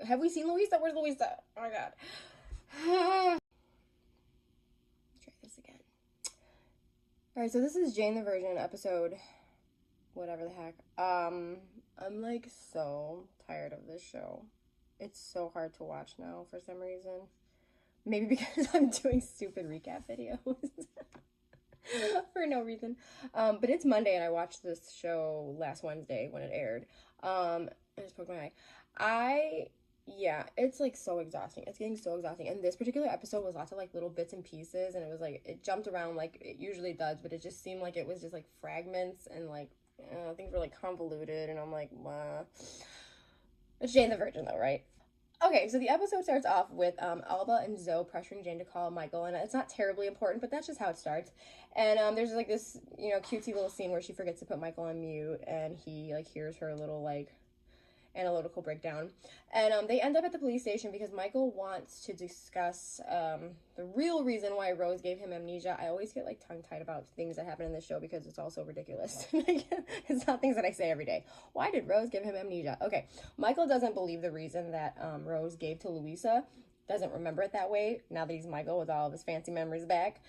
Have we seen Louisa? Where's Louisa? Oh my god. Try this again. Alright, so this is Jane the Virgin, episode whatever the heck. I'm like so tired of this show. It's so hard to watch now for some reason. Maybe because I'm doing stupid recap videos for no reason. But it's Monday and I watched this show last Wednesday when it aired. I just poked my eye. Yeah, it's like so exhausting. It's getting so exhausting. And this particular episode was lots of like little bits and pieces, and it was like it jumped around like it usually does, but it just seemed like it was just like fragments and like things were like convoluted, and I'm like, it's Jane the Virgin though, right? Okay, so the episode starts off with Alba and Zoe pressuring Jane to call Michael, and it's not terribly important, but that's just how it starts. And there's like this, cutesy little scene where she forgets to put Michael on mute, and he like hears her little like analytical breakdown. And they end up at the police station because Michael wants to discuss the real reason why Rose gave him amnesia. I always get like tongue tied about things that happen in this show because it's all so ridiculous. It's not things that I say every day. Why did Rose give him amnesia? Okay, Michael doesn't believe the reason that Rose gave to Louisa. Doesn't remember it that way now that he's Michael with all of his fancy memories back.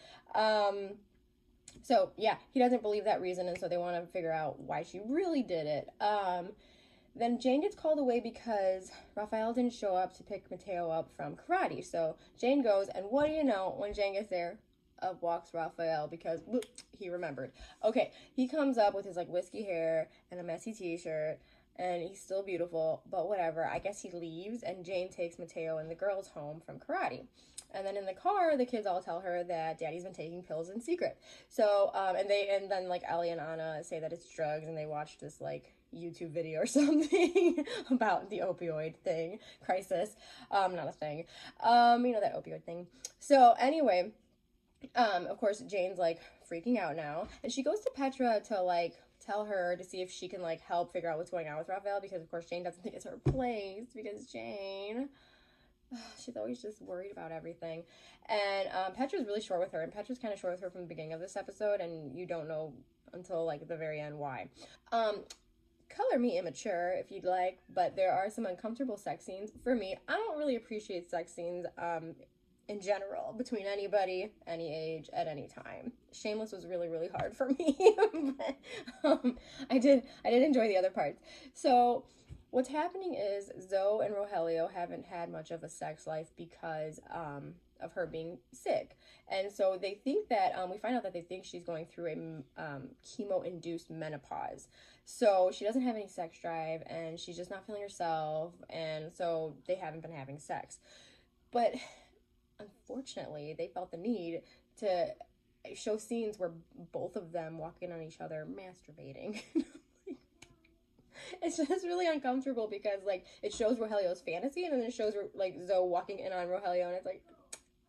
So yeah, he doesn't believe that reason, and so they want to figure out why she really did it. Then Jane gets called away because Raphael didn't show up to pick Mateo up from karate. So Jane goes, and what do you know? When Jane gets there, up walks Raphael because whoop, he remembered. Okay, he comes up with his like whiskey hair and a messy t-shirt, and he's still beautiful, but whatever. I guess he leaves, and Jane takes Mateo and the girls home from karate. And then in the car, the kids all tell her that Daddy's been taking pills in secret. So, and then like Ellie and Anna say that it's drugs, and they watch this like YouTube video or something about the opioid thing crisis. Not a thing. That opioid thing. So anyway, of course Jane's like freaking out now, and she goes to Petra to like tell her to see if she can like help figure out what's going on with Raphael, because of course Jane doesn't think it's her place, because Jane, she's always just worried about everything. And Petra's really short with her, and Petra's kind of short with her from the beginning of this episode, and you don't know until like the very end why. Color me immature if you'd like, but there are some uncomfortable sex scenes for me. I don't really appreciate sex scenes in general between anybody, any age, at any time. Shameless was really, really hard for me, but I did enjoy the other parts. So what's happening is Zoe and Rogelio haven't had much of a sex life because of her being sick. And so they think that, we find out that they think she's going through a chemo-induced menopause. So she doesn't have any sex drive, and she's just not feeling herself, and so they haven't been having sex. But unfortunately, they felt the need to show scenes where both of them walk in on each other masturbating. It's just really uncomfortable because like it shows Rogelio's fantasy, and then it shows like Zoe walking in on Rogelio, and it's like,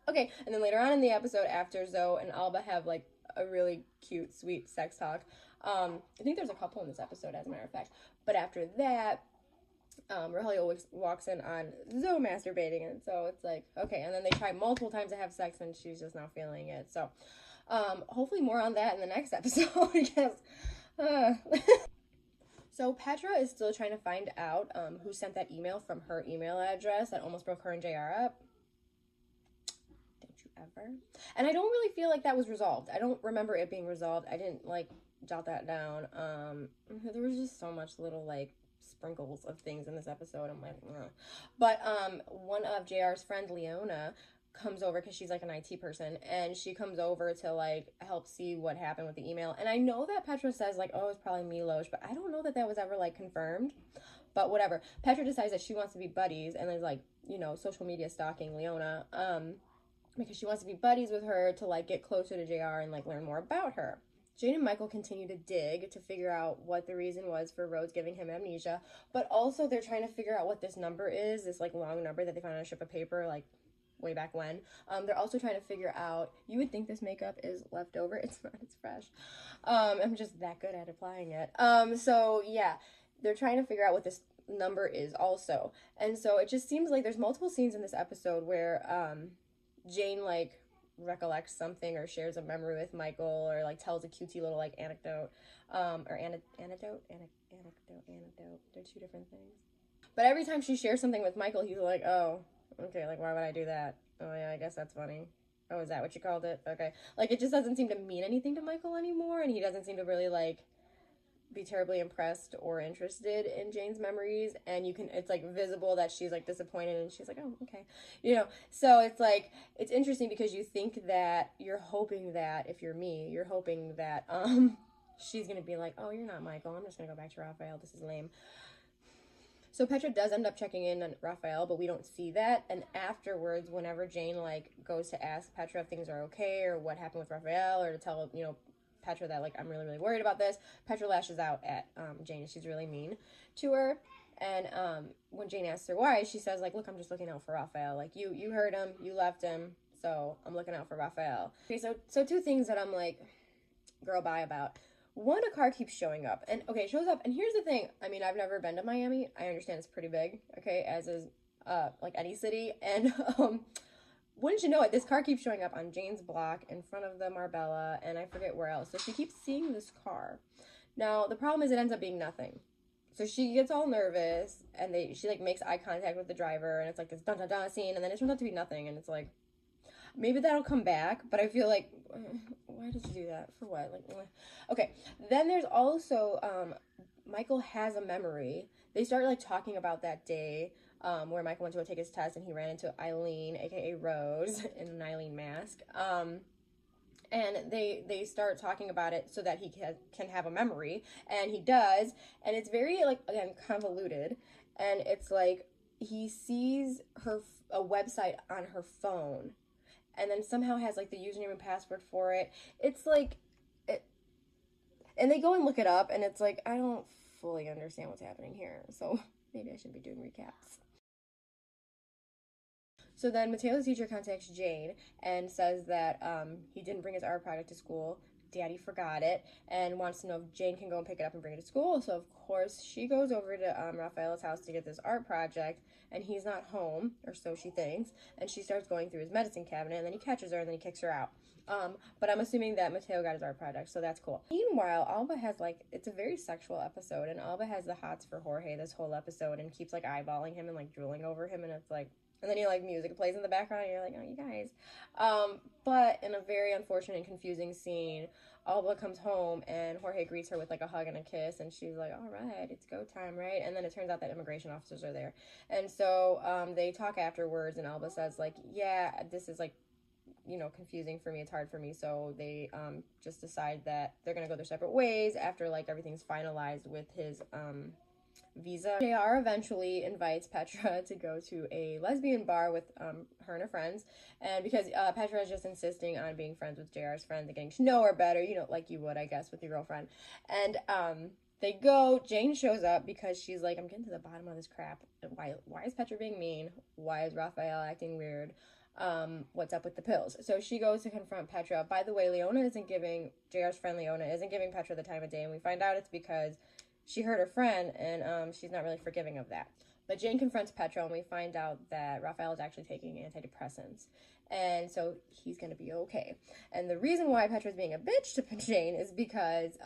okay. And then later on in the episode, after Zoe and Alba have like a really cute, sweet sex talk, I think there's a couple in this episode, as a matter of fact. But after that, Rogelio walks in on Zoe masturbating, and so it's like, okay. And then they try multiple times to have sex, and she's just not feeling it. So, hopefully more on that in the next episode, because. So Petra is still trying to find out who sent that email from her email address that almost broke her and JR up. Don't you ever? And I don't really feel like that was resolved. I don't remember it being resolved. I didn't like jot that down. There was just so much little like sprinkles of things in this episode. I'm like, ugh. But one of JR's friend, Leona, comes over because she's like an IT person, and she comes over to like help see what happened with the email. And I know that Petra says like, oh, it's probably Milos, but I don't know that that was ever like confirmed. But whatever. Petra decides that she wants to be buddies, and there's like, social media stalking Leona, because she wants to be buddies with her to like get closer to JR and like learn more about her. Jane and Michael continue to dig to figure out what the reason was for Rose giving him amnesia, but also they're trying to figure out what this number is, this like long number that they found on a strip of paper like way back when. They're also trying to figure out, you would think this makeup is left over. It's not, it's fresh. I'm just that good at applying it. So yeah, they're trying to figure out what this number is also. And so it just seems like there's multiple scenes in this episode where Jane like recollects something or shares a memory with Michael, or like tells a cutesy little like anecdote, or anecdote. They're two different things. But every time she shares something with Michael, he's like, oh, okay, like, why would I do that? Oh, yeah, I guess that's funny. Oh, is that what you called it? Okay. Like, it just doesn't seem to mean anything to Michael anymore, and he doesn't seem to really, like, be terribly impressed or interested in Jane's memories, and it's like visible that she's like disappointed, and she's like, oh, okay, so it's like, it's interesting because you think that you're hoping that, if you're me, you're hoping that she's gonna be like, oh, you're not Michael, I'm just gonna go back to Raphael, this is lame. So Petra does end up checking in on Raphael, but we don't see that. And afterwards, whenever Jane like goes to ask Petra if things are okay or what happened with Raphael, or to tell Petra that like, I'm really really worried about this, Petra lashes out at Jane, and she's really mean to her. And when Jane asks her why, she says like, look, I'm just looking out for Raphael. Like, you hurt him, you left him, so I'm looking out for Raphael. Okay, so two things that I'm like, girl, bye about. One, a car keeps showing up, and okay, it shows up, and here's the thing, I mean, I've never been to Miami, I understand it's pretty big, okay, as is, like any city, and, wouldn't you know it, this car keeps showing up on Jane's block, in front of the Marbella, and I forget where else, so she keeps seeing this car. Now, the problem is it ends up being nothing. So she gets all nervous, and she, like, makes eye contact with the driver, and it's like this dun-dun-dun scene, and then it turns out to be nothing, and it's like, maybe that'll come back, but I feel like, why did you do that? For what? Like, okay. Then there's also, Michael has a memory. They start, like, talking about that day, where Michael went to go take his test, and he ran into Eileen, aka Rose, in an Eileen mask. And they start talking about it so that he can have a memory, and he does, and it's very, like, again, convoluted, and it's like, he sees a website on her phone, and then somehow has like the username and password for it. It's like, and they go and look it up, and it's like, I don't fully understand what's happening here, so maybe I should be doing recaps. So then Mateo's teacher contacts Jane and says that he didn't bring his art project to school. Daddy forgot it, and wants to know if Jane can go and pick it up and bring it to school. So of course she goes over to Raphael's house to get this art project, and he's not home, or so she thinks, and she starts going through his medicine cabinet, and then he catches her, and then he kicks her out. But I'm assuming that Mateo got his art project, so that's cool. Meanwhile, Alba has, like, it's a very sexual episode, and Alba has the hots for Jorge this whole episode, and keeps, like, eyeballing him and, like, drooling over him, and it's like, and then like music plays in the background, and you're like, oh, you guys. But in a very unfortunate and confusing scene, Alba comes home, and Jorge greets her with like a hug and a kiss, and she's like, all right, it's go time, right? And then it turns out that immigration officers are there, and so they talk afterwards, and Alba says like, yeah, this is like, confusing for me, it's hard for me, so they just decide that they're gonna go their separate ways after like everything's finalized with his visa. JR eventually invites Petra to go to a lesbian bar with her and her friends, and because Petra is just insisting on being friends with JR's friends and getting to know her better, like you would, I guess, with your girlfriend. And they go, Jane shows up because she's like, I'm getting to the bottom of this crap. Why is Petra being mean? Why is Raphael acting weird? What's up with the pills? So she goes to confront Petra. By the way, JR's friend Leona isn't giving Petra the time of day, and we find out it's because she hurt her friend, and she's not really forgiving of that. But Jane confronts Petra, and we find out that Raphael is actually taking antidepressants. And so he's going to be okay. And the reason why Petra's being a bitch to Jane is because,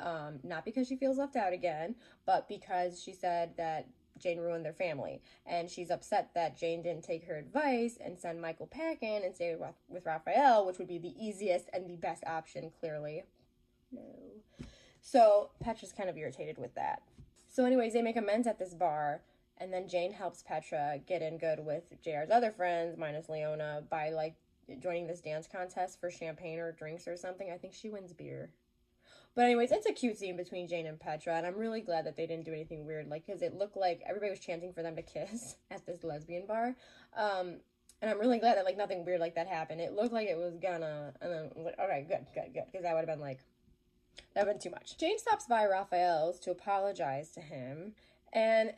not because she feels left out again, but because she said that Jane ruined their family. And she's upset that Jane didn't take her advice and send Michael packing and stay with Raphael, which would be the easiest and the best option, clearly. No. So Petra's kind of irritated with that. So anyways, they make amends at this bar, and then Jane helps Petra get in good with JR's other friends, minus Leona, by like joining this dance contest for champagne or drinks or something. I think she wins beer. But anyways, it's a cute scene between Jane and Petra, and I'm really glad that they didn't do anything weird, like, because it looked like everybody was chanting for them to kiss at this lesbian bar. And I'm really glad that like nothing weird like that happened. It looked like it was gonna, and then like, all right, good, because that would have been like, that would have been too much. Jane stops by Raphael's to apologize to him, and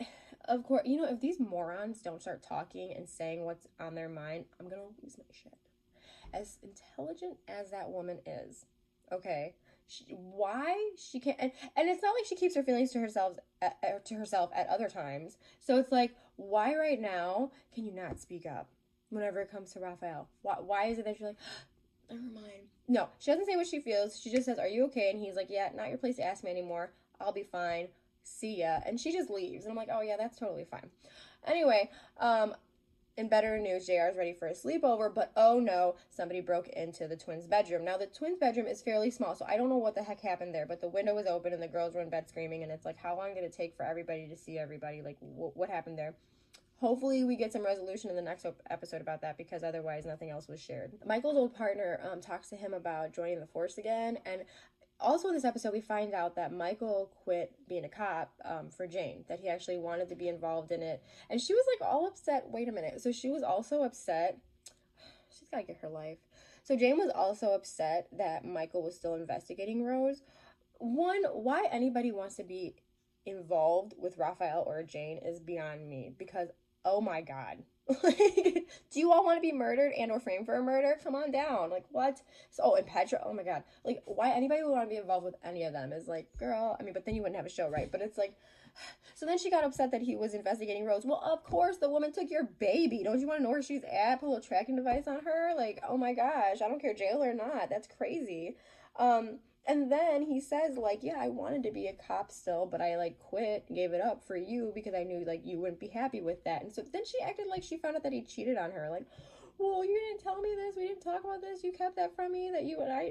of course, if these morons don't start talking and saying what's on their mind, I'm gonna lose my shit. As intelligent as that woman is, okay, why she can't, and it's not like she keeps her feelings to herself at other times, so it's like, why right now can you not speak up whenever it comes to Raphael? Why is it that you're like, never mind? No, she doesn't say what she feels. She just says, are you okay? And he's like, yeah, not your place to ask me anymore. I'll be fine. see ya. And she just leaves. And I'm like, oh yeah, that's totally fine. Anyway, in better news, JR is ready for a sleepover, but oh no, somebody broke into the twins' bedroom. Now, the twins' bedroom is fairly small, so I don't know what the heck happened there, but the window was open and the girls were in bed screaming, and it's like, how long did it take for everybody to see everybody? Like, what happened there? Hopefully we get some resolution in the next episode about that, because otherwise nothing else was shared. Michael's old partner talks to him about joining the force again, and also in this episode we find out that Michael quit being a cop for Jane, that he actually wanted to be involved in it, and she was like all upset. Wait a minute, so she was also upset, she's gotta get her life. So Jane was also upset that Michael was still investigating Rose. One, why anybody wants to be involved with Raphael or Jane is beyond me, because oh my god. Like, do you all want to be murdered and or framed for a murder? Come on down. Like, what? So, oh, and Petra, oh my god. Like, why anybody would want to be involved with any of them is like, girl, I mean, but then you wouldn't have a show, right? But it's like, so then she got upset that he was investigating Rose. Well, of course, the woman took your baby. Don't you want to know where she's at? Put a little tracking device on her? Like, oh my gosh, I don't care, jail or not. That's crazy. And then he says, like, yeah, I wanted to be a cop still, but I, like, quit, gave it up for you because I knew, like, you wouldn't be happy with that. And so then she acted like she found out that he cheated on her. Like, well, you didn't tell me this. We didn't talk about this. You kept that from me, that you and I...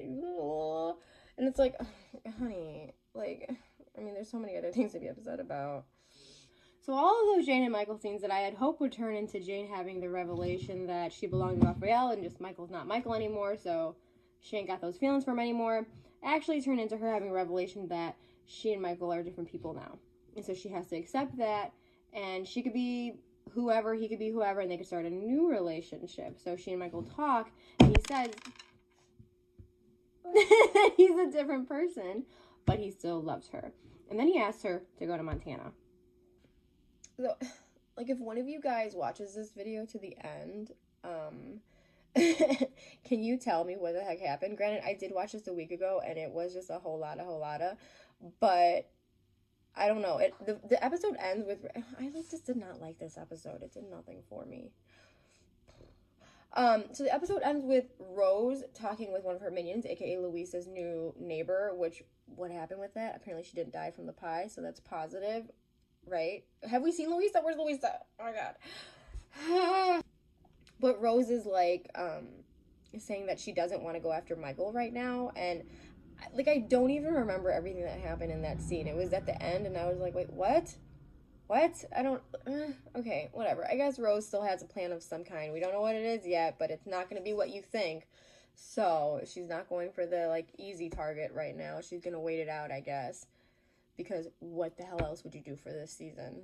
And it's like, honey, like, I mean, there's so many other things to be upset about. So all of those Jane and Michael scenes that I had hoped would turn into Jane having the revelation that she belonged to Raphael and just Michael's not Michael anymore, so she ain't got those feelings for him anymore, actually turned into her having a revelation that she and Michael are different people now. And so she has to accept that, and she could be whoever, he could be whoever, and they could start a new relationship. So she and Michael talk, and he says he's a different person, but he still loves her. And then he asks her to go to Montana. So, like, if one of you guys watches this video to the end, can you tell me what the heck happened? Granted, I did watch this a week ago, and it was just a whole lot of, but I don't know. The episode ends with, I just did not like this episode. It did nothing for me. So the episode ends with Rose talking with one of her minions, aka Luisa's new neighbor, which, what happened with that? Apparently she didn't die from the pie, so that's positive, right? Have we seen Luisa? Where's Luisa? Oh my god. But Rose is like, saying that she doesn't want to go after Michael right now, and like, I don't even remember everything that happened in that scene. It was at the end, and I was like, wait, what? What? I don't, okay, whatever. I guess Rose still has a plan of some kind. We don't know what it is yet, but it's not going to be what you think. So, she's not going for the, like, easy target right now. She's going to wait it out, I guess. Because what the hell else would you do for this season?